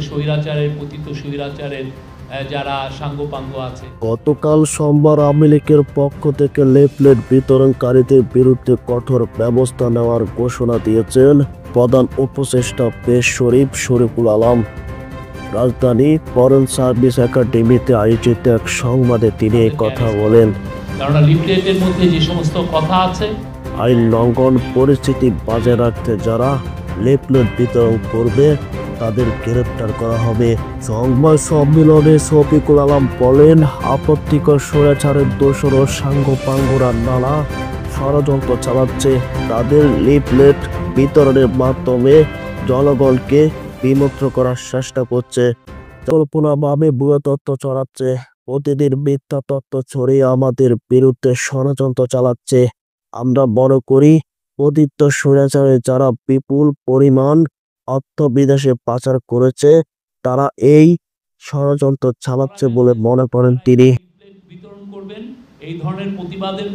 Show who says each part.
Speaker 1: স্বৈরাচারের পতিত স্বৈরাচারের যারা সাঙ্গপাঙ্গ আছে।
Speaker 2: গতকাল সোমবার আওয়ামী লীগের পক্ষ থেকে লিফলেট বিতরণকারীদের বিরুদ্ধে কঠোর ব্যবস্থা নেওয়ার ঘোষণা দিয়েছেন প্রধান উপদেষ্টা পেশ শরীফুল আলম। রাজধানী ফরেন সার্ভিস একাডেমিতে আয়োজিত এক সংবাদে তিনি এই কথা বলেন।
Speaker 1: কারণ লিফলেটের মধ্যে যে সমস্ত কথা আছে,
Speaker 2: আইন লঙ্ঘন পরিস্থিতি বজায় রাখতে যারা লিফলেট বিতরণ করবে তাদের গ্রেপ্তার করা হবে। সংবাদ সম্মেলনে শফিকুল আলম বলেন, আপত্তিকর স্বৈরাচারের দোসর ও সাঙ্গপাঙ্গরা নানা ষড়যন্ত্র চালাচ্ছে। তাদের লিফলেট বিতরণের মাধ্যমে জনগণকে বিমুক্ত করার চেষ্টা করছে, কল্পনাভাবে ভুয়া তথ্য ছড়াচ্ছে, প্রতিদিন মিথ্যা তথ্য ছড়িয়ে আমাদের বিরুদ্ধে ষড়যন্ত্র চালাচ্ছে। আমরা মনে করি পতিত স্বৈরাচারে যারা বিপুল পরিমাণ অর্থ বিদেশে পাচার করেছে তারা এই ষড়যন্ত্র চালাচ্ছে বলে মনে করেন তিনি।
Speaker 1: বিতরণ করবেন এই ধরনের প্রতিবাদের